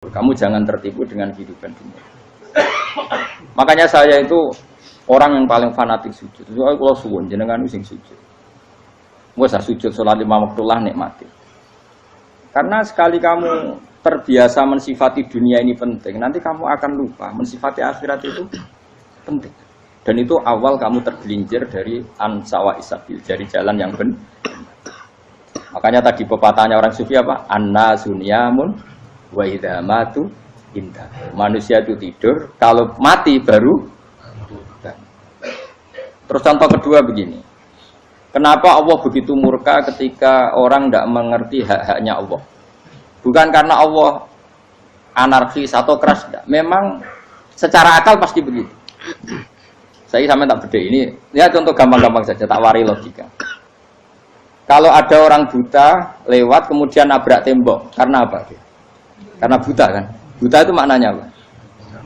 Kamu jangan tertipu dengan kehidupan dunia. Makanya saya itu orang yang paling fanatik sujud. Soalnya kalau suwun jenengan sing sujud. Wes sujud salat lima waktu lah nikmati. Karena sekali kamu terbiasa mensifati dunia ini penting, nanti kamu akan lupa mensifati akhirat itu penting. Dan itu awal kamu tergelincir dari ansawa isabil, dari jalan yang benar. Makanya tadi pepatahnya orang sufi apa? An-nasu niyamun wa idza matu indah. Manusia itu tidur, kalau mati baru. Terus contoh kedua begini. Kenapa Allah begitu murka ketika orang tidak mengerti hak-haknya Allah? Bukan karena Allah anarkis atau keras, tidak. Memang secara akal pasti begitu. Saya sampai tak beda ini. Ya contoh gampang-gampang saja, tak wari logika. Kalau ada orang buta lewat kemudian nabrak tembok, karena apa? Karena buta kan? Buta itu maknanya apa?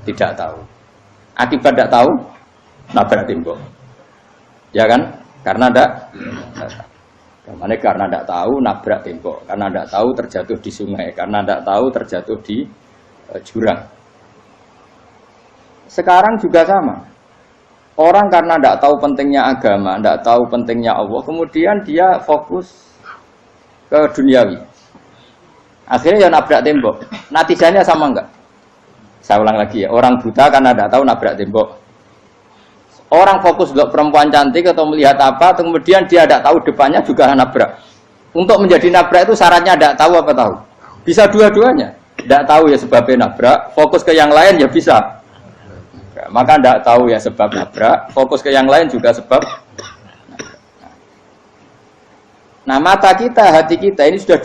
Tidak tahu. Akibat tidak tahu, nabrak tembok. Ya kan? Karena tidak tahu nabrak tembok, karena tidak tahu terjatuh di sungai, karena tidak tahu terjatuh di jurang. Sekarang juga sama. Orang karena tidak tahu pentingnya agama, tidak tahu pentingnya Allah, kemudian dia fokus ke duniawi. Akhirnya ya nabrak tembok. Natijanya sama enggak? Saya ulang lagi ya. Orang buta karena tidak tahu nabrak tembok. Orang fokus untuk perempuan cantik atau melihat apa, kemudian dia tidak tahu depannya juga nabrak. Untuk menjadi nabrak itu syaratnya tidak tahu apa tahu. Bisa dua-duanya. Tidak tahu ya sebabnya nabrak, fokus ke yang lain ya bisa. Maka tidak tahu ya sebab nabrak, fokus ke yang lain juga sebab nabrak. Nah mata kita, hati kita ini sudah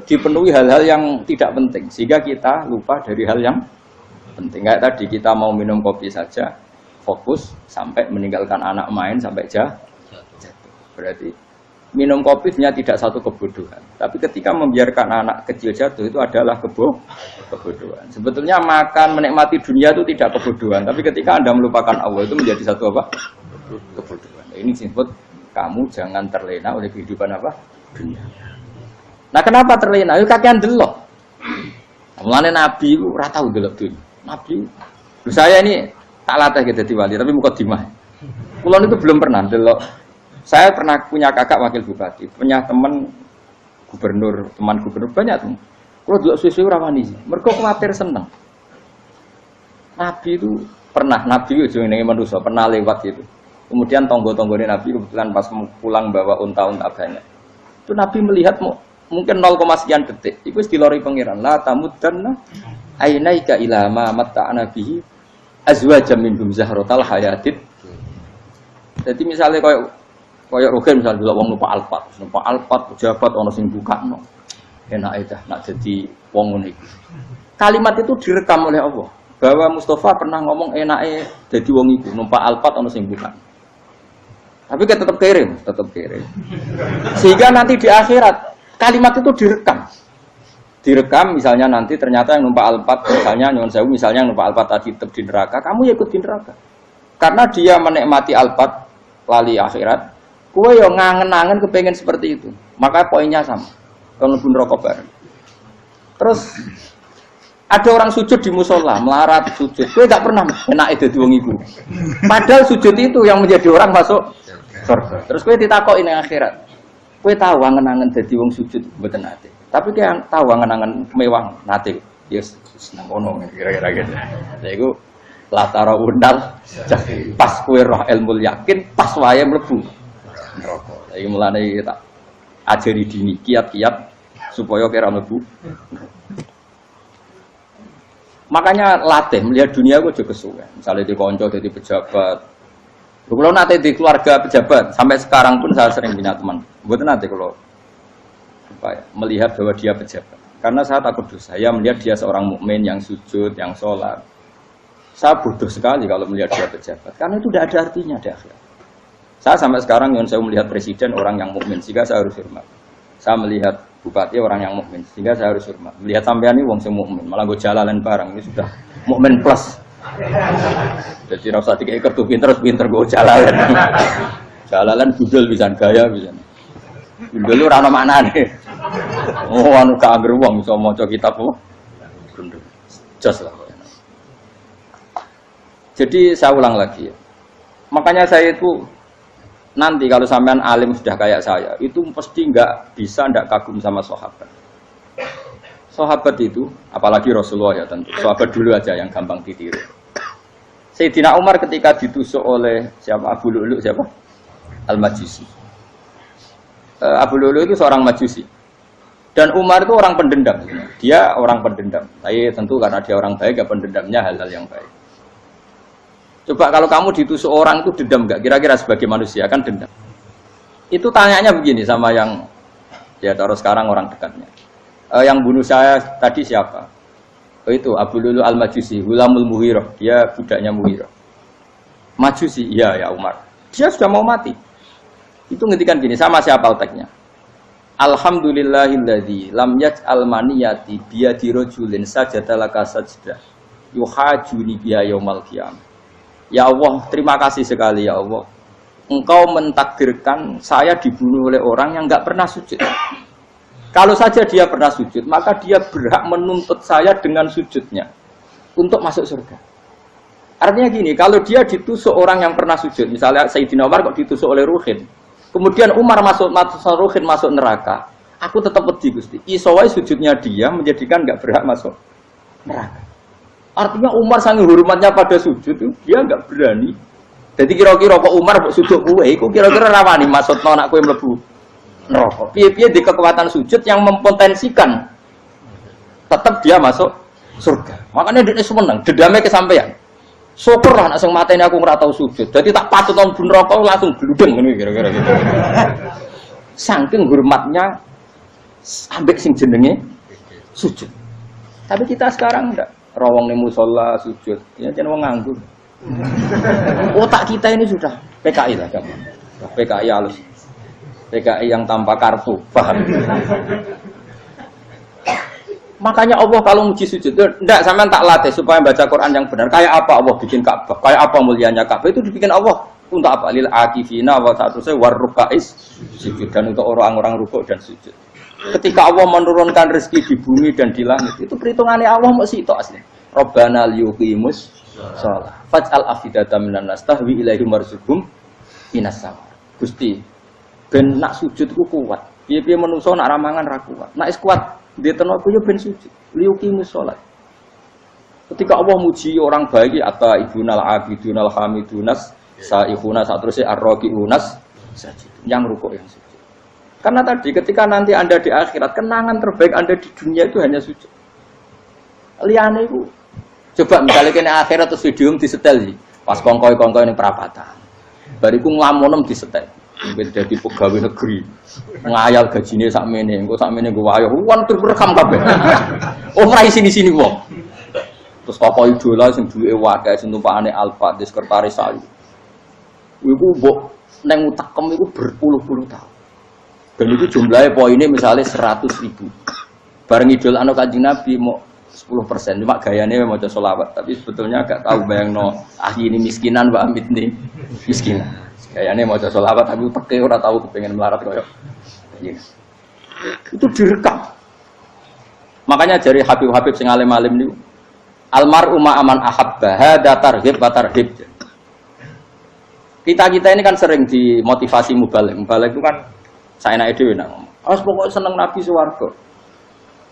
dipenuhi hal-hal yang tidak penting, sehingga kita lupa dari hal yang penting. Kayak tadi kita mau minum kopi saja, fokus sampai meninggalkan anak main sampai jatuh. Berarti minum kopi sebenarnya tidak satu kebodohan, tapi ketika membiarkan anak kecil jatuh itu adalah kebodohan. Sebetulnya makan menikmati dunia itu tidak kebodohan, tapi ketika Anda melupakan Allah itu menjadi satu apa? Kebodohan. Ini disebut kamu jangan terlena oleh kehidupan apa? Dunia. Nah kenapa terlena? Itu kakean delok. Mulane Nabi itu ora tau delok dunia. Nabi, saya ini tak latih gitu di wali, tapi mukadimah. Kulon itu belum pernah delok. Saya pernah punya kakak wakil bupati, punya teman gubernur banyak tuh. Kalau delok susu ora wani, mergo kuwatir seneng. Nabi itu pernah, Nabi itu jenenge manusia, pernah lewat gitu. Kemudian tonggo-tonggone Nabi kebetulan pas pulang bawa unta-unta banyak. Itu Nabi melihat mungkin 0, sekian detik. Itu dilori pangeran. La tamuddanna ainaika ila ma matta'na bihi azwajam minhum zahratal hayatid. Jadi misalnya kayak Rogen misalnya dulu wong numpak Alphard pejabat ana sing bukakno. Enak aja nak jadi wong ngono iku. Kalimat itu direkam oleh Allah bahwa Mustafa pernah ngomong enake dadi wong iku numpak Alphard ana sing bukakno. Tapi kan tetap kirim. Sehingga nanti di akhirat kalimat itu direkam misalnya nanti ternyata yang numpak Alphard misalnya nyuwun sewu misalnya yang numpak Alphard tadi tetap di neraka, kamu ya ikut di neraka. Karena dia menikmati Alphard lali akhirat, kowe yo ngangen-angen kepengen seperti itu. Maka poinnya sama. Kalau mlebu neraka bareng. Terus ada orang sujud di musola, melarat sujud. Kowe gak pernah enake dadi wong iku. Padahal sujud itu yang menjadi orang masuk surga. Terus kowe ditakoki ning akhirat. Kowe tahu angen-angen dadi wong sujud mboten nate. Tapi kowe tahu angen-angen mewah nate. Yes, seneng ngono kira-kira gitu. Lha iku latara undal pas kowe roh ilmu yakin pas wae mlebu neraka. Lha iki mulane tak ajari dini kiat-kiat supaya kira mlebu. Makanya latih melihat dunia gue juga kesuwen. Misalnya di konco jadi pejabat. Kalau nanti di keluarga pejabat sampai sekarang pun saya sering punya teman. Buat nanti kalau melihat bahwa dia pejabat. Karena saya takut dosa. Saya melihat dia seorang mukmin yang sujud, yang sholat. Saya bodoh sekali kalau melihat dia pejabat. Karena itu tidak ada artinya di akhirat. Saya sampai sekarang yang saya melihat presiden orang yang mukmin, sehingga saya harus hormat. Saya melihat bupati orang yang mukmin, sehingga saya harus hormat. Melihat sampean ini wong sing mukmin, malah gue jalalan barang ini sudah mukmin plus. Jadi rasa tiga ekor tuh pinter gue jalalan. Jalalan budal bisa gaya bisa. Budal lu rano mana nih? Oh anu gak angger wong iso maca kitab kok. Jos lah. Jadi saya ulang lagi ya. Makanya saya itu nanti kalau sampean alim sudah kayak saya, itu pasti nggak kagum sama sahabat. Sahabat itu, apalagi Rasulullah ya tentu. Sahabat dulu aja yang gampang ditiru. Sayyidina Umar ketika ditusuk oleh siapa? Abu Lu'lu' siapa? Al-Majusi. Abu Lu'lu' itu seorang Majusi. Dan Umar itu orang pendendam. Dia orang pendendam. Tapi tentu karena dia orang baik, ya pendendamnya hal-hal yang baik. Coba kalau kamu ditusuk orang itu dendam nggak? Kira-kira sebagai manusia kan dendam. Itu tanyanya begini sama yang ya taruh sekarang orang dekatnya. Yang bunuh saya tadi siapa? Oh itu Abu Lu'lu' Al-Majusi, Hulamul Muhirah. Dia budaknya Muhirah. Majusi, iya ya Umar. Dia sudah mau mati. Itu ngetikan gini, sama siapa teksnya? Alhamdulillahilladzi lam yaj'al maniyati biyadi rajulin sajadalaka sajdah yuhajuni biya yaumal qiyamah. Ya Allah, terima kasih sekali ya Allah. Engkau mentakdirkan saya dibunuh oleh orang yang enggak pernah sujud. Kalau saja dia pernah sujud, maka dia berhak menuntut saya dengan sujudnya untuk masuk surga. Artinya gini, kalau dia ditusuk orang yang pernah sujud, misalnya Sayyidina Umar kok ditusuk oleh Ruhin, kemudian Umar Ruhin masuk neraka, aku tetap pedih Gusti. Isowai sujudnya dia menjadikan nggak berhak masuk neraka. Artinya Umar sangat hormatnya pada sujud itu, dia nggak berani. Jadi kira-kira kok Umar sujud kue, kok kira-kira rawani masuk anak kue mlebu neraka. Piye-piye di kekuatan sujud yang mempotensikan tetap dia masuk surga. Makanya dia seneng, dendamnya kesampaian. Syukur lah nak sing mateni aku ora tau sujud. Jadi tak patut nang neraka langsung gludeng ngono kira-kira gitu. Saking hormatnya ambek sing jenenge sujud. Tapi kita sekarang enggak. Rawong ning musala sujud. Ya jeneng wong nganggur. Otak kita ini sudah PKI lah kamu. PKI halus. PKI yang tanpa kartu, paham? Makanya Allah kalau muji sujud, enggak sampean tak latih supaya baca Quran yang benar. Kayak apa Allah bikin Ka'bah? Kayak apa mulianya Ka'bah? Itu dibikin Allah untuk apa? Lil akifina wa satusai warrukais sujud, dan untuk orang-orang rukuk dan sujud. Ketika Allah menurunkan rezeki di bumi dan di langit, itu perhitungannya Allah masih itu asli. Rabbana liyuqimus shalah faj'al afidatan minan nas tahwi ilaihim warzuqhum minas sama. Gusti, ben nak sujud ku kuat. Piye-piye menungso nak ramangan ra kuat. Nak is kuat di tenaga yo ben sujud. Liyuqimus shalah. Ketika Allah muji orang baik, atta ibunal abidunal hamidunas saihuna satruse arraqiunas sajid. Yang rukuk yang sujud. Karena tadi ketika nanti Anda di akhirat, kenangan terbaik Anda di dunia itu hanya sujud. Liyane iku coba misalnya kene akhirat terus video disetel sih. Pas kongkoi-kongkoi ning perapatan. Bariku nglamonem disetel. Ben dadi pegawai negeri. Ngayal gajine sakmene, engko sakmene nggo wayo. Wan rekam kabeh. Oh ora sini-sini wong. Terus tokoh idola sing duwe wae sing tumpakane Alfa di sekretaris saya. Iku mbok nang utakem iku berpuluh-puluh tahun. Dan itu jumlahnya poinnya misalnya 100.000. Bareng idol anu Kanjeng Nabi mau 10%. Cuma gayanya mau coba sholawat. Tapi sebetulnya agak tahu bayang no ini miskinan Mbak Amit nih miskinan. Gayanya mau coba sholawat tapi pakai orang tahu kepengen melarat koyok. Itu direkam. Makanya dari Habib-Habib sing alim-alim niku almar'u ma'aman ahabba hada targhib wa tarhib. Kita ini kan sering dimotivasi mubaligh. Mubaligh itu kan saya naik dewi nak ngomong. Awas pokok seneng Nabi swarga.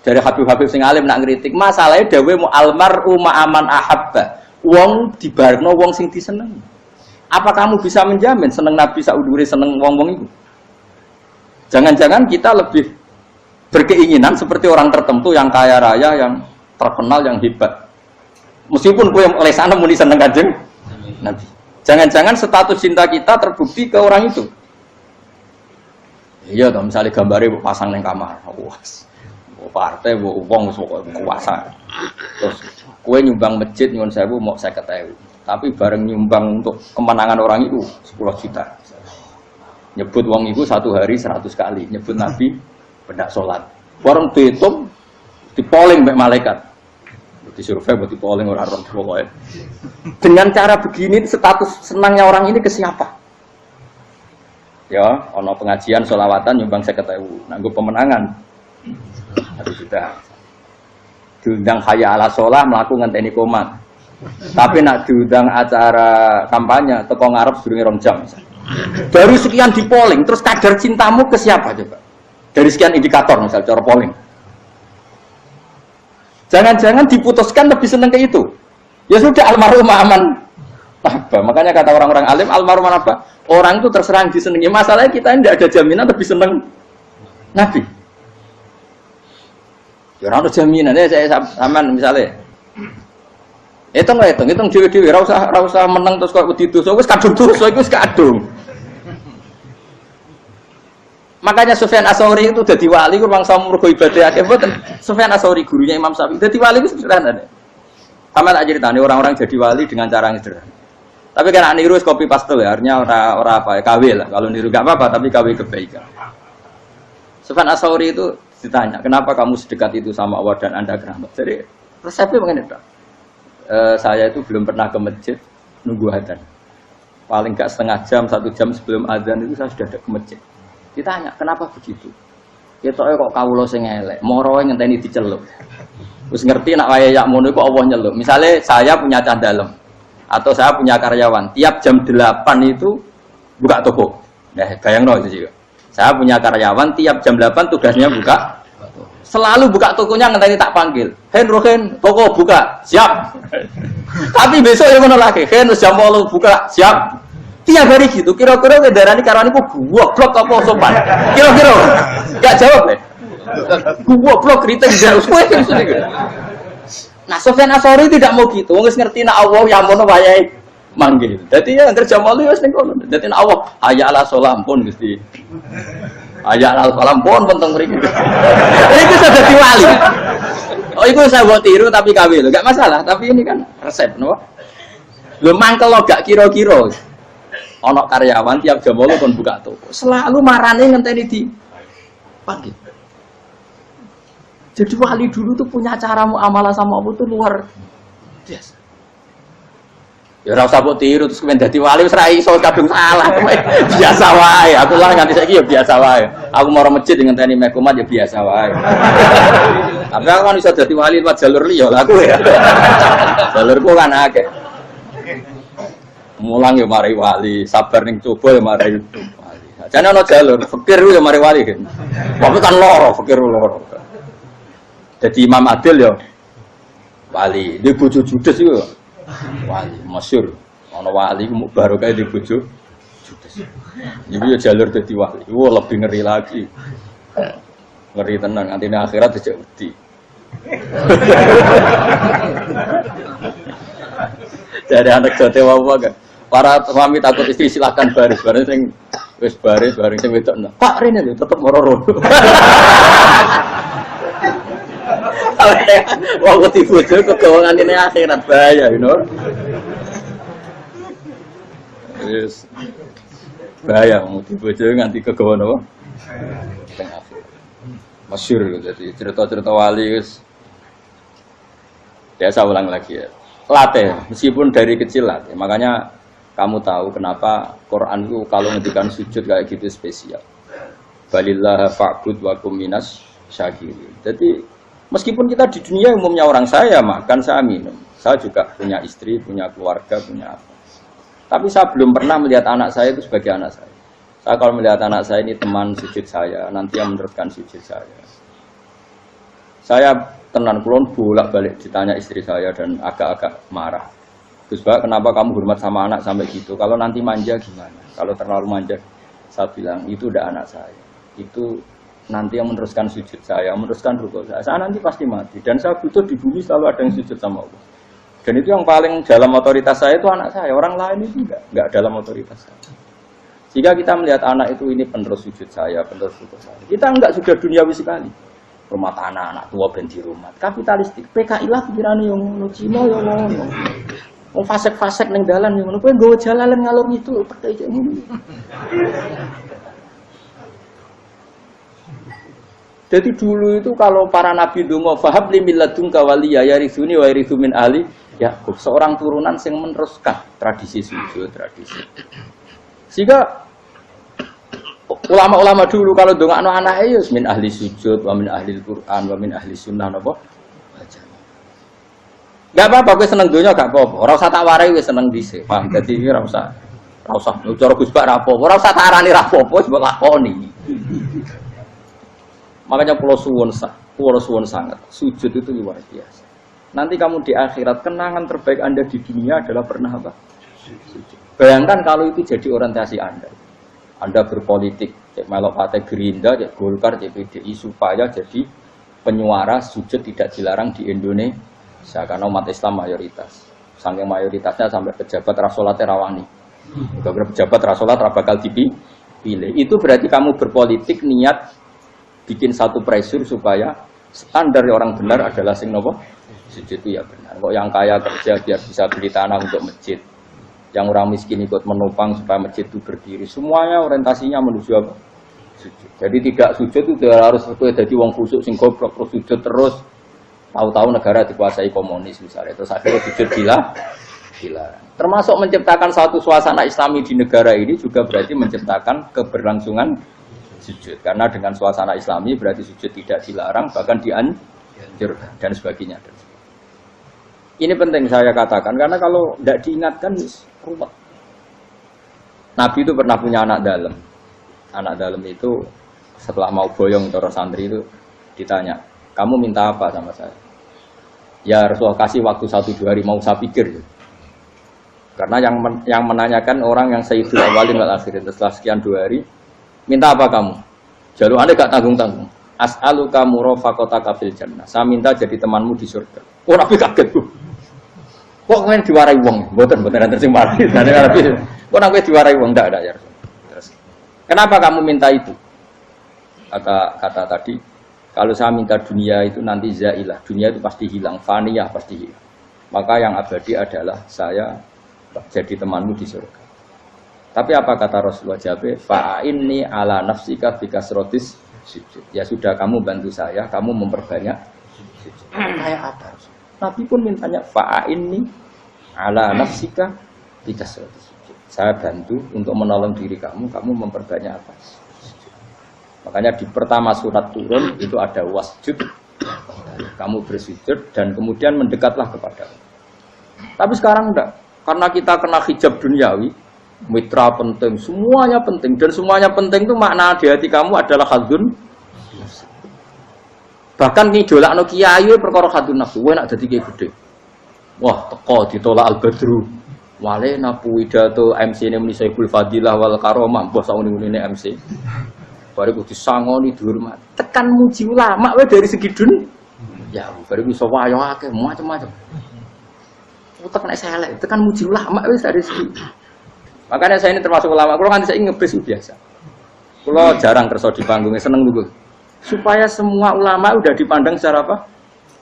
Dari Habib-Habib sing alim nak ngritik, masalahnya dewe mu almar'u ma'aman ahabba. Wong dibarno wong sing disenengi. Apa kamu bisa menjamin seneng Nabi saudure seneng wong-wong itu? Jangan-jangan kita lebih berkeinginan seperti orang tertentu yang kaya raya, yang terkenal, yang hebat. Meskipun kowe oleh sana muni seneng Kanjeng Nabi. Jangan-jangan status cinta kita terbukti ke orang itu. Iya toh, misalnya gambarnya pasang neng kamar, wah, partai, uang, kuasa. Terus, kue nyumbang masjid nyuwun sewu mau saya ketahui. Tapi bareng nyumbang untuk kemenangan orang itu 10 juta. Nyebut uang itu satu hari 100 kali. Nyebut Nabi bedak sholat. Warung dihitung, dipoling mbak malaikat. Disurvei buat dipoling orang-orang pokoknya. Dengan cara begini status senangnya orang ini ke siapa? Ya, ono pengajian sholawatan nyumbang 50.000, nanggo pemenangan 1 juta. diundang hayya ala sholah mlaku ngenteni komat. Tapi nak diundang acara kampanye teko ngarep sedurunge 2 jam misalnya. Baru sekian di polling, terus kadar cintamu ke siapa coba? Dari sekian indikator misal cara polling. Jangan-jangan diputuskan lebih seneng ke itu. Ya sudah almarhum aman. Apa? Makanya kata orang-orang alim almarhum apa? Orang itu terserang disenangi. Masalahnya kita tidak ada jaminan lebih seneng Nabi. Ya ora ono jaminan ya saya aman misalnya. Hitung dhewe-dhewe ora usah meneng terus kok wedi dosa wis kadung dosa iku wis kadung. Makanya Sufyan Ats-Tsauri itu dadi wali ku mangsa mergo ibadah akeh mboten. Sufyan Ats-Tsauri gurunya Imam Syafi'i dadi wali ku sederhana. Sama tak ceritane orang-orang jadi wali dengan cara yang sederhana. Tapi kan niru copy paste ya, artinya ora apa ya, KW lah. Kalau niru enggak apa-apa tapi KW kebaikan. Sufyan Ats-Tsauri itu ditanya, "Kenapa kamu sedekat itu sama Allah dan Anda keramat?" Jadi resepnya begini, Pak. Saya itu belum pernah ke masjid nunggu adzan. Paling enggak setengah jam, 1 jam sebelum adzan itu saya sudah ada ke masjid. Ditanya, "Kenapa begitu?" Ketoke kok kawula sing elek, moroe ngenteni diceluk. Wis ngerti nak waya yak ngono iku Allah nyeluk. Misale saya punya cah dalem atau saya punya karyawan, tiap jam 8 itu buka toko. Nah, bayangno itu juga. Saya punya karyawan tiap jam 8 tugasnya buka. Selalu buka tokonya ngenteni tak panggil. "Hen Rohen, toko buka." "Siap." Tapi besok ya ngono lagi. "Hen jam 8 buka." "Siap." Tiap hari gitu. Kira-kira kendaraan karyawan iku goblok apa sopan? Kira-kira enggak jawab deh. Goblok kritik terus kowe gitu. Nah, Sufyan Ats-Tsauri tidak mau gitu. Wis ngerti nek Allah ya mono wayahe manggil. Dadi ya kerja malu wis ning kono. Dadi nek Allah hayya ala sholah pun Gusti. Hayya ala sholah pun penting mriki. Iku sudah dadi wali. Oh, iku saya buat tiru tapi KW lho. Enggak masalah, tapi ini kan resep napa? Lho mangkel lo gak kira-kira. Ana karyawan tiap jam 8 kon buka toko. Selalu marane ngenteni di panggil. Jadi wali dulu tuh punya cara muamalah sama Allah tuh luar biasa. Ya ora usah mbok tiru terus kemen dadi wali wis ra iso kadung salah. Biasa wae. Aku lah nganti saiki ya biasa wae. Aku mau masjid ngenteni mek kumat ya biasa wae. Tapi aku kan iso dadi wali lewat jalur liya lah aku ya. Jalurku kan akeh. Mulang ya mari wali, sabar ning coba ya mari wali. Jane ana jalur fikir ya mari wali kan. Tapi kan loro, fikir loro. Jadi Imam Adil ya wali, di bojo judes itu wali, masyhur. Ana wali ku barokah di bojo judes. Iki ya jalur dadi wali. Wah, lebih ngeri lagi. Ngeri tenan, antine akhirat dijak wedi. Jadi anak jote wae kan. Para suami takut istri silakan baris sing wis baris sing wedok. Pak rene lho tetep moro-moro. Wong wedi bojo kegawangan ini akhirat bahaya, you know. Yes. Bahaya wedi bojo nganti kegawan apa? Teng akhirat. Masyhur jadi cerita-cerita wali wis. Biasa ulang lagi ya. Latih, meskipun dari kecil latih. Makanya kamu tahu kenapa Quran itu kalau ngendikan sujud kayak gitu spesial. Balillah fa'bud wa kum minas syakirin. Jadi meskipun kita di dunia umumnya orang saya makan, saya minum. Saya juga punya istri, punya keluarga, punya apa. Tapi saya belum pernah melihat anak saya itu sebagai anak saya. Saya kalau melihat anak saya ini teman sujud saya, nanti yang meneruskan sujud saya. Saya tenan kulon bolak-balik ditanya istri saya dan agak-agak marah. Gus Pak, kenapa kamu hormat sama anak sampai gitu? Kalau nanti manja gimana? Kalau terlalu manja, saya bilang itu udah anak saya. Itu nanti yang meneruskan sujud saya, meneruskan rukuk saya. Saya nanti pasti mati dan saya butuh di bumi selalu ada yang sujud sama Allah. Dan itu yang paling dalam otoritas saya itu anak saya. Orang lain itu enggak dalam otoritas saya. Jika kita melihat anak itu ini penerus sujud saya, penerus rukuk saya. Kita enggak sudah duniawi sekali. Rumah tanah, anak tua ben di rumah. Kapitalistik. PKI lah pikirannya yang ngono, Cina yang ngono. Wong fasek-fasek ning dalan yang ngono. Kowe nggawa jalalan ngalor itu percaya ngono. Jadi dulu itu kalau para nabi donga fahab li milladunka waliya yarithuni wa yarithu min ahli Yakub, seorang turunan yang meneruskan tradisi sujud, tradisi. Sehingga ulama-ulama dulu kalau dongakno anake ya min ahli sujud, wa min ahli Quran, wa min ahli sunnah napa? Enggak apa-apa kowe seneng donya gak apa-apa. Ora usah tak warai wis seneng dhisik. Paham? Dadi iki ora usah. Ora usah cara Gus Bak ra apa-apa. Ora usah tak arani ra apa-apa wis mbok lakoni. Makanya pulau suwun sangat. Sujud itu luar biasa. Nanti kamu di akhirat, kenangan terbaik Anda di dunia adalah pernah apa? Sujud. Bayangkan kalau itu jadi orientasi Anda. Anda berpolitik, cek melok partai Gerindra, cek Golkar, cek PDI supaya jadi penyuara sujud tidak dilarang di Indonesia karena umat Islam mayoritas. Saking mayoritasnya sampai pejabat rasolatnya rawani. Beberapa pejabat rasolat bakal dipilih. Itu berarti kamu berpolitik niat bikin satu pressure supaya standar orang benar adalah sing nopo sujud itu ya benar. Kok yang kaya kerja biar bisa beli tanah untuk masjid, yang orang miskin ikut menopang supaya masjid itu berdiri. Semuanya orientasinya menuju apa? Sujud. Jadi tidak sujud itu harus jadi wong khusuk sing goblok terus sujud terus. Tahu-tahu negara dikuasai komunis misalnya, terus akhirnya sujud gila. Termasuk menciptakan satu suasana Islami di negara ini juga berarti menciptakan keberlangsungan sujud. Karena dengan suasana Islami berarti sujud tidak dilarang, bahkan dianjurkan dan sebagainya. Ini penting saya katakan karena kalau tidak diingatkan ruwet. Nabi itu pernah punya anak dalam. Anak dalam itu setelah mau boyong terus santri itu ditanya, kamu minta apa sama saya? Ya Rasulullah kasih waktu 1-2 hari mau saya pikir. Karena yang menanyakan orang yang sayyidul awalin wal akhirin setelah sekian 2 hari, minta apa kamu? Jalur Anda gak tanggung-tanggung. As'aluka murafaqataka fil jannah. Saya minta jadi temanmu di surga. Oh, Nabi kaget tuh. Kok kalian diwarai wong? Mboten terus mati. Kok Nabi diwarai wong ndak ada ya. Terus. Kenapa kamu minta itu? Kata tadi, kalau saya minta dunia itu nanti zailah. Dunia itu pasti hilang, faniyah pasti hilang. Maka yang abadi adalah saya jadi temanmu di surga. Tapi apa kata Rasulullah Jabir? Fa'inni ala nafsika bikasrotis sujud. Ya sudah kamu bantu saya, kamu memperbanyak sujud. Kayak apa? Nabi pun mintanya fa'inni ala nafsika bikasrotis sujud. Saya bantu untuk menolong diri kamu, kamu memperbanyak apa? Sujud. Makanya di pertama surat turun itu ada wasjud. Kamu bersujud dan kemudian mendekatlah kepada Allah. Tapi sekarang enggak. Karena kita kena hijab duniawi, mitra penting, semuanya penting dan semuanya penting itu makna di hati kamu adalah khadun. Bahkan ngidolakno kiai perkara khadun nafsu, kowe nak dadi kiai gede. Wah, teko ditolak Al-Badru. Wale napu pidato MC-ne muni Saiful Fadilah wal Karomah, mbah sauni-unine MC. Bariku disangoni dihormat. Tekan muji ulama wae dari segi ya, bariku iso wayo akeh macam-macam. Utek nek selek, tekan muji ulama wis dari segi. Makanya saya ini termasuk ulama. Kalau nanti saya ngebis biasa. Kalau jarang kerja di panggungnya seneng dulu. Supaya semua ulama udah dipandang secara apa?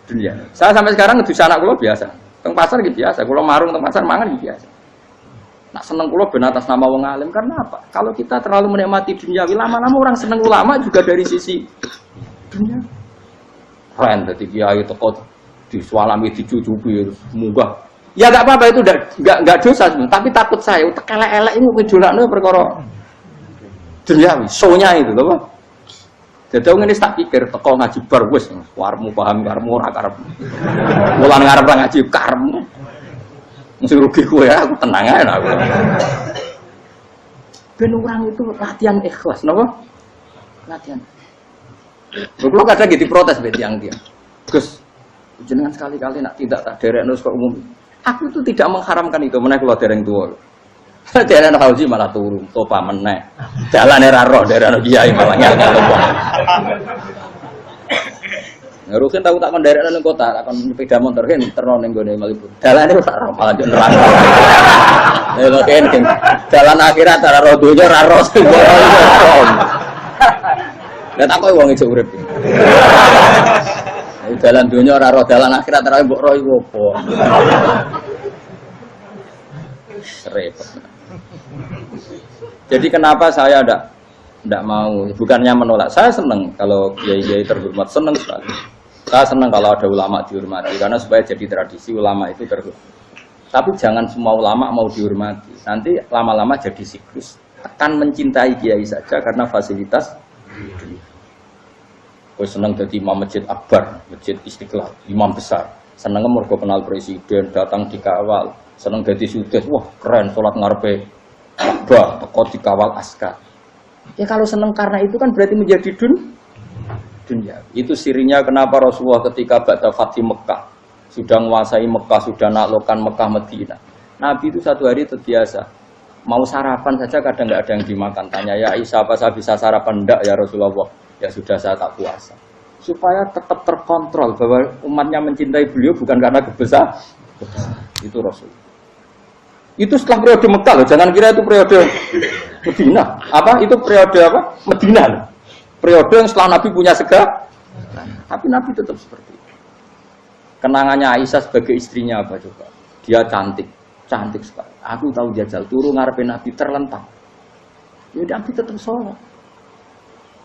Dunia. Saya sampai sekarang ngedus anak kulo biasa. Teng pasar gitu biasa. Kulo marung teng pasar mangan gitu biasa. Nak seneng kulo ben atas nama wong alim karena apa? Kalau kita terlalu menikmati dunia, lama-lama orang seneng ulama juga dari sisi dunia. Keren dadi kiai teko disualami dicucupi munggah. Ya enggak apa-apa itu enggak dosa tapi takut saya utek elek-elek ini ngidolakno perkara duniawi, show-nya itu lho, Pak. Dadi ngene tak pikir teko ngaji bar wis warmu paham karmu ora karepmu. Mulan ngarep ra ngaji karmu. Mesti rugi kowe ya, aku tenang ae aku. Ben orang itu latihan ikhlas, napa? Latihan. Kulo kadang gitu protes mbek tiyang-tiyang. Gus, jenengan sekali-kali nak tidak tak derekno kok umum. Aku itu tidak mengharamkan itu, meneh kula dereng tuwa. Dereng haji malah turu, topa meneh. Dalane ra roh dereng kiai malah ngel-ngel wong. Rukin tahu tak kendaraan ning kota, tak kon sepeda motor kan terno ning gone Malibu. Dalane ora roh malah yo neraka. Lha kan dalan akhirat ora roh donya ora roh. Lah tak kowe wong iso urip. Dalan dunia ora roh, dalan akhirat ora mbok roh iku apa. Repot. Jadi kenapa saya tidak mau, bukannya menolak. Saya senang kalau kiai-kiai terhormat, senang sekali. Saya senang kalau ada ulama dihormati karena supaya jadi tradisi ulama itu terhormat. Tapi jangan semua ulama mau dihormati. Nanti lama-lama jadi siklus. Akan mencintai kiai saja karena fasilitas. Gue senang jadi imam masjid akbar, masjid Istiqlal, imam besar. Seneng mergo kenal presiden, datang dikawal. Seneng dadi sudes, wah keren salat ngarepe Ka'bah, teko dikawal askar. Ya kalau seneng karena itu kan berarti menjadi dunia. Itu sirinya kenapa Rasulullah ketika ba'da Fathi Mekah sudah menguasai Mekah, sudah naklukkan Mekah Madinah. Nabi itu satu hari terbiasa mau sarapan saja kadang nggak ada yang dimakan. Tanya ya Aisyah, apa saya bisa sarapan? Enggak ya Rasulullah. Ya sudah, saya tak puasa. Supaya tetap terkontrol bahwa umatnya mencintai beliau bukan karena kebesaran. Itu Rasul. Itu setelah periode Mekah loh. Jangan kira itu periode Medina. Apa? Itu periode apa? Medina loh. Periode yang setelah Nabi punya segala. Tapi Nabi tetap seperti itu. Kenangannya Aisyah sebagai istrinya apa coba? Dia cantik. Cantik sekali. Aku tahu jajal turun ngarepin Nabi terlentang. Ya Nabi tetap sholat.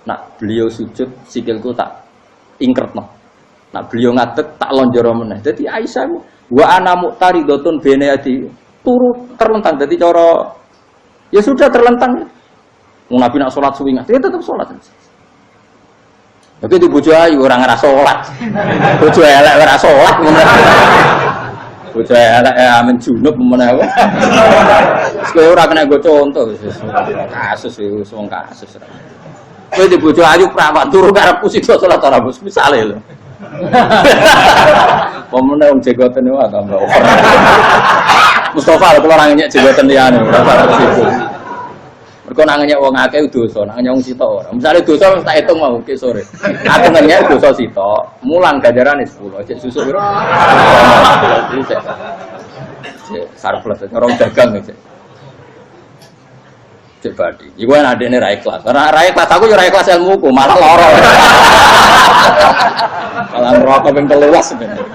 Nah beliau sujud sikilku tak ingkret no. Nah beliau ngadeg tak lonjoro meneh. Jadi Aisyah wa ana muqtaridotun bene adi turu terlentang. Jadi cara ya sudah terlentang. Nabi nak sholat suwi dia tetap sholat. Begitu bojo ayu orang ngerasa sholat. Bojo elek ora sholat. Bojo elek amen junub menawa. Kowe ora kena go contoh kasus wis wong kasus. Kowe di bojo ayu prawan turu karepku sida salat ora bos misale lho. Pemene wong jegoten wae tambah over. Mustofa lho ora nyek jegoten liyane ora parah situ. Mergo nang nyek wong akeh dosa, nang nyek wong sitok ora. Misale dosa wis tak hitung mau ke sore. Aku nyek dosa sitok, mulang ganjarane 10, cek susu piro? Cek surplus orang dagang cek. Cek badi. Iku ana adene ra ikhlas. Ora ra ikhlas aku yo ra ikhlas ilmuku, malah lara. Malah rokok ping 13 sebenarnya.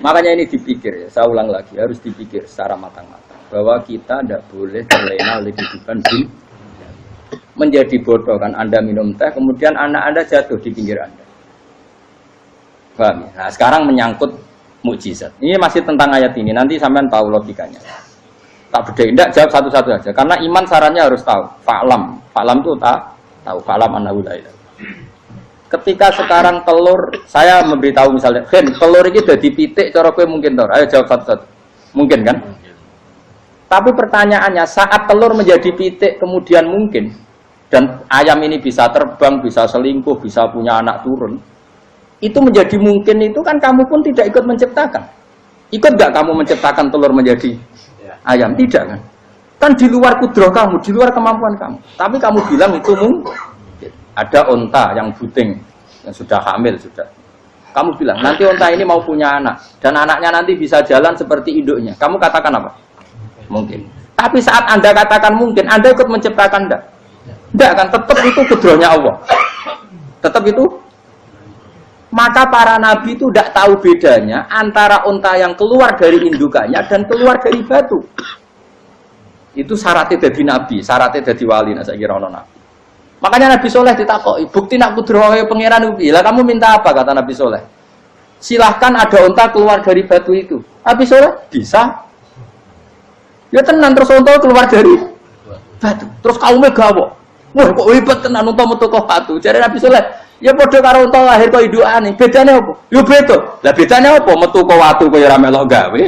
Makanya ini dipikir ya, saya ulang lagi harus dipikir secara matang-matang bahwa kita tidak boleh terlena oleh kehidupan dunia. Menjadi bodoh kan Anda minum teh, kemudian anak Anda jatuh di pinggir Anda. Paham ya? Nah sekarang menyangkut mukjizat. Ini masih tentang ayat ini, nanti sampean tahu logikanya. Tak bedain, tidak jawab satu-satu aja. Karena iman sarannya harus tahu. Fa'lam, fa'lam itu tahu. Fa'lam annahu la ilaha. Ketika sekarang telur, saya memberitahu misalnya, Hen, telur ini udah dipitik, cara kowe mungkin tor. Ayo jawab satu-satu. Mungkin kan? Tapi pertanyaannya, saat telur menjadi pitik kemudian mungkin, dan ayam ini bisa terbang, bisa selingkuh, bisa punya anak turun, itu menjadi mungkin itu kan kamu pun tidak ikut menciptakan. Ikut nggak kamu menciptakan telur menjadi ayam? Tidak kan? Kan di luar kudrah kamu, di luar kemampuan kamu. Tapi kamu bilang itu mungkin. Ada onta yang buting, yang sudah hamil sudah. Kamu bilang nanti onta ini mau punya anak dan anaknya nanti bisa jalan seperti induknya. Kamu katakan apa? Mungkin. Tapi saat Anda katakan mungkin, Anda ikut menciptakan enggak? Enggak kan? Tetap itu kudrahnya Allah. Tetap itu. Maka para nabi itu tidak tahu bedanya antara onta yang keluar dari indukannya dan keluar dari batu. Itu syaratnya jadi nabi, syaratnya jadi wali. Nah, saya kira ono nabi. Makanya Nabi Soleh ditakoki, bukti nak kudrahe pangeran ubi. Lah kamu minta apa kata Nabi Soleh? Silahkan ada unta keluar dari batu itu. Nabi Soleh bisa. Ya tenan terus unta keluar dari batu. Terus kaumnya gawo. Wah kok hebat tenan unta metu kok batu. Jare Nabi Soleh, ya padha karo unta lahir kok indukane. Bedane apa? Ya beda. Lah bedane apa? Metu kok watu kok ya ora melok gawe.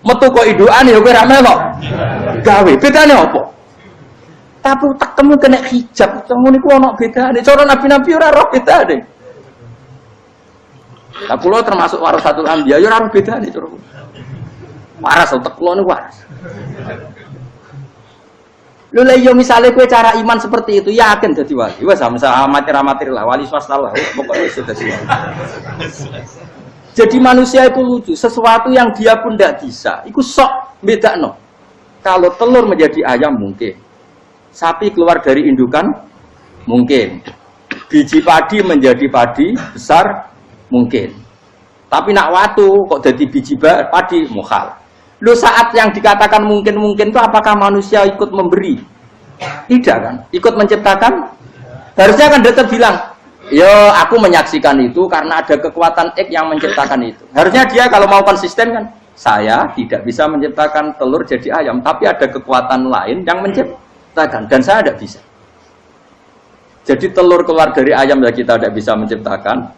Metu kok indukane ya kowe ora melok gawe. Bedane apa? Tapi tekemu kena hijab, kamu niku ana bedane. Cara nabi-nabi ora roh bedane. Lah kula termasuk warasatul anbiya ya ora roh bedane cara. Waras utek kula niku waras. Lho lha yo misale kowe cara iman seperti itu yakin dadi wali. Wes sama amatir-amatir lah wali swasta lah. Pokoke wis dadi wali. Jadi manusia itu lucu, sesuatu yang dia pun tidak bisa. Iku sok bedakno. Kalau telur menjadi ayam mungkin. Sapi keluar dari indukan mungkin, biji padi menjadi padi besar mungkin, tapi nak watu kok jadi biji padi mukhal. Lu saat yang dikatakan mungkin itu apakah manusia ikut memberi? Tidak kan? Ikut menciptakan? Harusnya kan dia bilang, yo aku menyaksikan itu karena ada kekuatan X yang menciptakan itu. Harusnya dia kalau mau konsisten kan, saya tidak bisa menciptakan telur jadi ayam, tapi ada kekuatan lain yang menciptakan. Dan saya tidak bisa. Jadi telur keluar dari ayam ya kita tidak bisa menciptakan.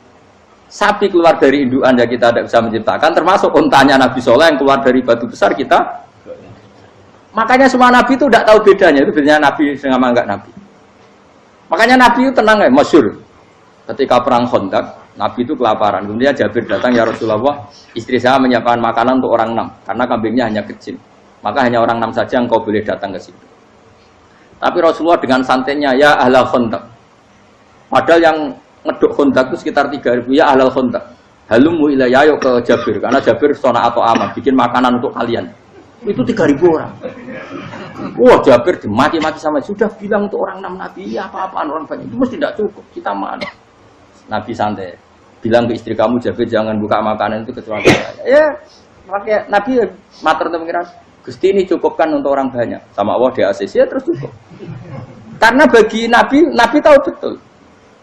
Sapi keluar dari induan ya kita tidak bisa menciptakan, termasuk untanya Nabi Soleh yang keluar dari batu besar kita. Makanya semua Nabi itu tidak tahu bedanya, itu bedanya Nabi sama enggak Nabi. Makanya Nabi itu tenang ya, masyhur. Ketika perang Khandaq, Nabi itu kelaparan. Kemudian Jabir datang, ya Rasulullah, istri saya menyiapkan makanan untuk orang 6, karena kambingnya hanya kecil. Maka hanya orang 6 saja yang kau boleh datang ke situ. Tapi Rasulullah dengan santainya, ya ahlal Khandaq. Padahal yang ngeduk Khandaq itu sekitar 3.000, ya ahlal Khandaq. Halumu ilayya, ayo ke Jabir, karena Jabir sona atau amat, bikin makanan untuk kalian. Itu 3.000 orang. Wah, Jabir dimaki-maki sama, sudah bilang untuk orang 6 Nabi, ya apa-apaan orang banyak, itu mesti tidak cukup, kita mana. Nabi santai, bilang ke istri kamu, Jabir jangan buka makanan itu kecuali saya. Ya, pakai Nabi matur untuk pengiran, Gusti ini cukupkan untuk orang banyak. Sama Allah di ACC, ya terus cukup. Karena bagi Nabi, Nabi tahu betul.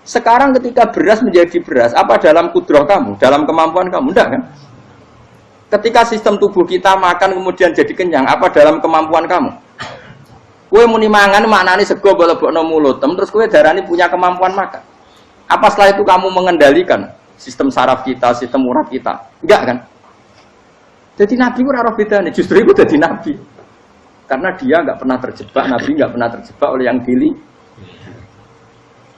Sekarang ketika beras menjadi beras, apa dalam kudrah kamu, dalam kemampuan kamu, enggak kan? Ketika sistem tubuh kita makan kemudian jadi kenyang, apa dalam kemampuan kamu? Kue muni mangan maknane sego bolebokno mulut, terus kue darani punya kemampuan makan. Apa setelah itu kamu mengendalikan sistem saraf kita, sistem urat kita? Enggak kan? Jadi Nabi ora ora bedane, justru itu jadi Nabi. Karena dia enggak pernah terjebak, Nabi enggak pernah terjebak oleh yang dili.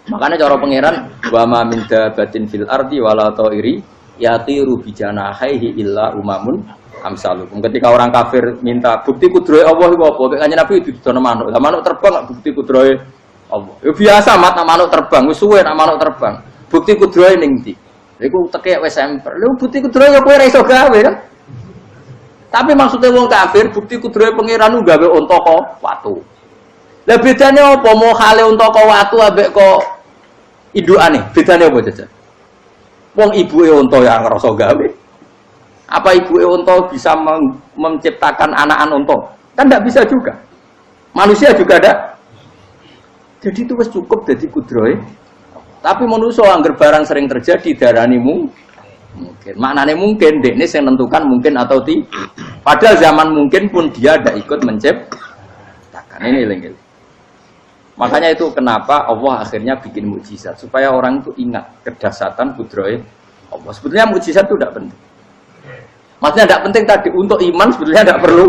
Makanya cara pangeran wa ma min dabatin fil ardi wala ta'iri yatiru bijanahihi illa umamun amsalukum. Ketika orang kafir minta bukti kudrohe Allah iku apa? Kanjeng Nabi didono manuk. Lah manuk terbang bukti kudrohe Allah. Ya biasa mat manuk terbang, wis suwe nek manuk terbang. Bukti kudrohe ning ndi? Iku tekek wis emper. Lha bukti kudrohe ya kowe ora iso gawe kan? Tapi maksudnya wong kafir bukti kudrohe pangeran gawe unta kok watu. Lah bedane apa? Mau hale unta kok watu ambek kok indukane? Bedane apa jajan? Wong ibuke unta yang ngerasa gawe. Apa ibuke unta bisa menciptakan anak-anak unta? Kan tidak bisa juga. Manusia juga ada. Jadi itu wis cukup jadi kudrohe. Tapi manusia angger barang sering terjadi darani mungkin. Maknane mungkin dekne sing nentukan mungkin atau tidak. Padahal zaman mungkin pun dia tidak ikut menciptakan. Ini lengkel. Makanya itu kenapa Allah akhirnya bikin mukjizat supaya orang itu ingat kedahsyatan kudrohe Allah. Sebetulnya mukjizat itu tidak penting. Maksudnya tidak penting tadi untuk iman sebetulnya tidak perlu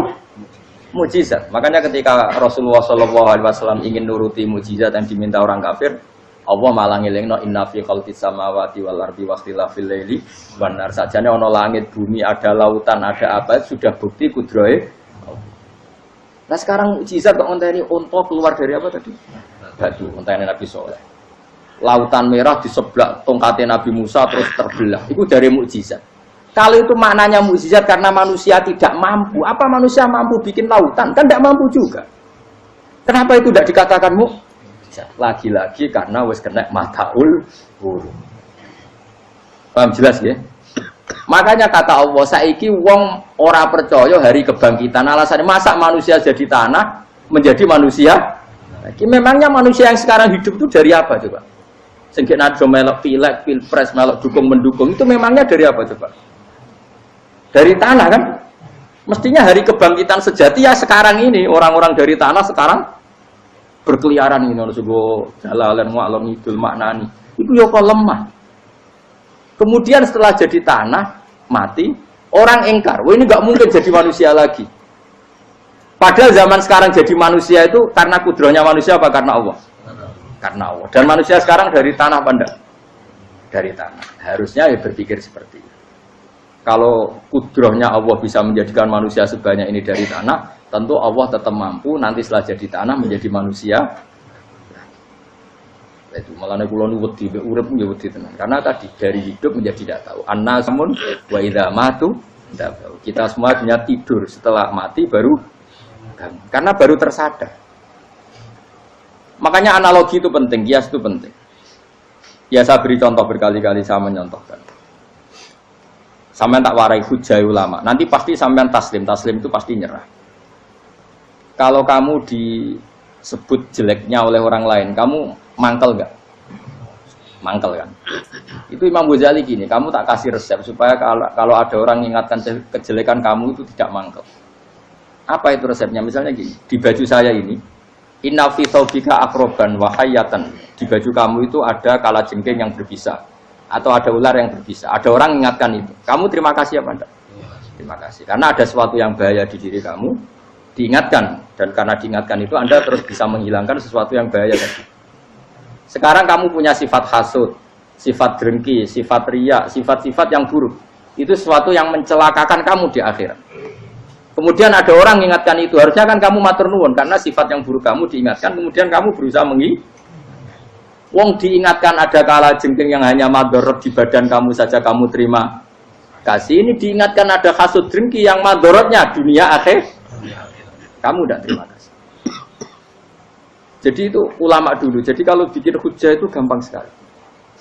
mukjizat. Makanya ketika Rasulullah SAW ingin nuruti mukjizat yang diminta orang kafir, Allah malah ngelingno inna fi khalqis samawati wal ardi wakhtilafil laili wan nar. Sajane ana langit, bumi, ada lautan, ada apa sudah bukti kudrohe. Nah sekarang mukjizat kok ngenteni unta keluar dari apa tadi? Batu, ngenteni Nabi Soleh. Lautan merah di sebelah tongkatnya Nabi Musa terus terbelah. Itu dari mukjizat. Kalau itu maknanya mukjizat karena manusia tidak mampu. Apa manusia mampu bikin lautan? Kan tidak mampu juga. Kenapa itu tidak dikatakan mukjizat? Lagi-lagi karena wis kena mataul huruf. Paham jelas ya? Makanya kata Allah, saiki wong ora percaya hari kebangkitan. Alasannya masa manusia jadi tanah menjadi manusia? Memangnya manusia yang sekarang hidup itu dari apa coba? Sehingga nado melok pilek, pilpres, melok dukung mendukung itu memangnya dari apa coba? Dari tanah kan? Mestinya hari kebangkitan sejati ya sekarang ini orang-orang dari tanah sekarang berkeliaran ini harus go jalalan ngalor ngidul maknani. Itu yo kok lemah. Kemudian setelah jadi tanah, mati, orang engkar. Wah ini nggak mungkin jadi manusia lagi. Padahal zaman sekarang jadi manusia itu karena kudrohnya manusia apa karena Allah? Karena Allah. Dan manusia sekarang dari tanah apa enggak? Dari tanah. Harusnya ya berpikir seperti itu. Kalau kudrohnya Allah bisa menjadikan manusia sebanyak ini dari tanah, tentu Allah tetap mampu nanti setelah jadi tanah menjadi manusia. Itu malah kula nu wedi urip nggih wedi tenan. Karena tadi dari hidup menjadi tidak tahu. Annasun wa idza matu tidak tahu. Kita semua hanya tidur, setelah mati baru karena baru tersadar. Makanya analogi itu penting, kias itu penting. Ya saya beri contoh berkali-kali, saya menyontohkan. Sampean tak warai hujah ulama. Nanti pasti sampean taslim itu pasti nyerah. Kalau kamu disebut jeleknya oleh orang lain, kamu mangkel enggak? Mangkel kan? Itu Imam Ghazali gini, kamu tak kasih resep supaya kalau ada orang mengingatkan kejelekan kamu itu tidak mangkel. Apa itu resepnya? Misalnya gini, di baju saya ini, inna fi thawbika akroban wa hayatan. Di baju kamu itu ada kalajengking yang berbisa. atau ada ular yang berbisa. Ada orang mengingatkan itu. Kamu terima kasih apa enggak? Terima kasih. Karena ada sesuatu yang bahaya di diri kamu, diingatkan. Dan karena diingatkan itu Anda terus bisa menghilangkan sesuatu yang bahaya tadi. Sekarang kamu punya sifat hasud, sifat dengki, sifat riya, sifat-sifat yang buruk. Itu sesuatu yang mencelakakan kamu di akhirat. Kemudian ada orang mengingatkan itu, harusnya kan kamu matur nuwun karena sifat yang buruk kamu diingatkan, kemudian kamu berusaha Wong diingatkan ada kala jengking yang hanya madorot di badan kamu saja kamu terima kasih. Ini diingatkan ada hasud dengki yang madorotnya dunia akhir, kamu tidak terima kasih. Jadi itu ulama dulu. Jadi kalau bikin hujah itu gampang sekali.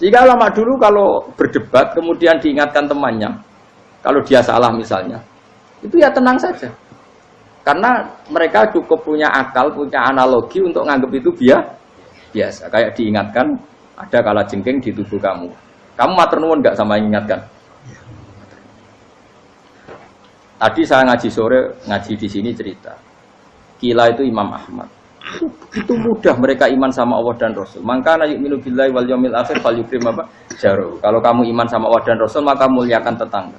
Jika ulama dulu kalau berdebat kemudian diingatkan temannya, kalau dia salah misalnya, itu ya tenang saja. Karena mereka cukup punya akal, punya analogi untuk nganggap itu biasa. Kayak diingatkan ada kala jengking di tubuh kamu. Kamu matur nuwun enggak sama yang ingatkan? Tadi saya ngaji sore, ngaji di sini cerita. Kila itu Imam Ahmad. Itu mudah mereka iman sama Allah dan Rasul. Maka yu'minu billahi wal yaumil akhir falyukrim apa? Jaru. Kalau kamu iman sama Allah dan Rasul maka muliakan tetangga.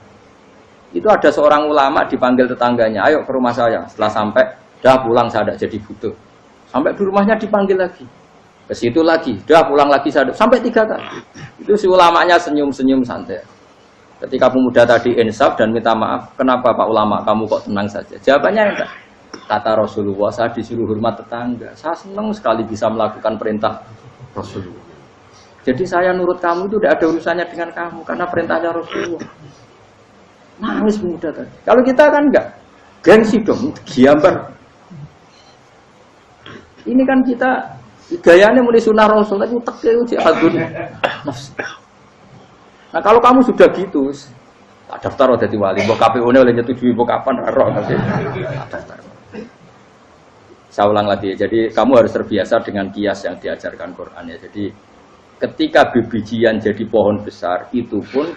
Itu ada seorang ulama dipanggil tetangganya, ayo ke rumah saya. Setelah sampai, dah pulang saya tidak jadi butuh. Sampai di rumahnya dipanggil lagi. Ke situ lagi, dah pulang lagi saya sampai 3 kali. Itu si ulamanya senyum-senyum santai. Ketika pemuda tadi insaf dan minta maaf, kenapa Pak Ulama kamu kok tenang saja? Jawabannya enggak. Kata Rasulullah, saya disuruh hormat tetangga. Saya senang sekali bisa melakukan perintah Rasulullah. Jadi saya nurut kamu itu tidak ada urusannya dengan kamu karena perintahnya Rasulullah. Nangis pemuda tadi. Kalau kita kan enggak, gengsi dong, giambar. Ini kan kita gayanya mulai sunnah Rasul, tapi utek itu jihadun nafs. Nah kalau kamu sudah gitu, tak daftar udah jadi wali, mbok KPU-ne oleh nyetujui mbok kapan roh nanti. Daftar. Saya ulang lagi, jadi kamu harus terbiasa dengan kias yang diajarkan Quran ya. Jadi ketika bibijian jadi pohon besar, itu pun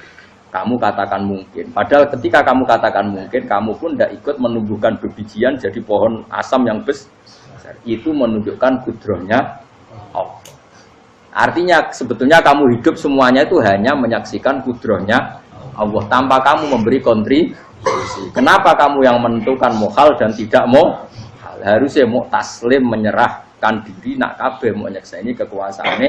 kamu katakan mungkin. Padahal ketika kamu katakan mungkin, kamu pun tidak ikut menumbuhkan bibijian jadi pohon asam yang besar. Itu menunjukkan kudrohnya Allah. Artinya sebetulnya kamu hidup semuanya itu hanya menyaksikan kudrohnya Allah tanpa kamu memberi kontribusi. Kenapa kamu yang menentukan muhal dan tidak mau? Harusnya mau taslim menyerahkan diri nak kabeh mau nyekseni kekuasaane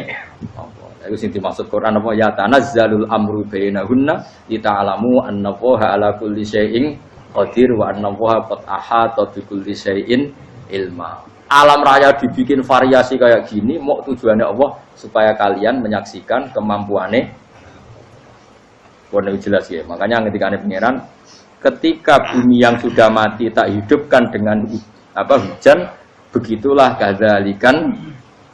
Allah. Itu sing dimaksud Quran apa ya tanazzalul amru bainahunna lita'lamu annallaha ala kulli syai'in qadir wa annallaha qad ahata bi kulli syai'in ilma. Alam raya dibikin variasi kayak gini mau tujuannya Allah supaya kalian menyaksikan kemampuannya. Warna jelas ya. Makanya ketika ada pangeran, ketika bumi yang sudah mati tak hidupkan dengan hujan, begitulah kadzalikan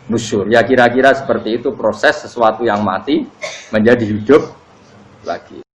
nusyur. Ya kira-kira seperti itu proses sesuatu yang mati menjadi hidup lagi.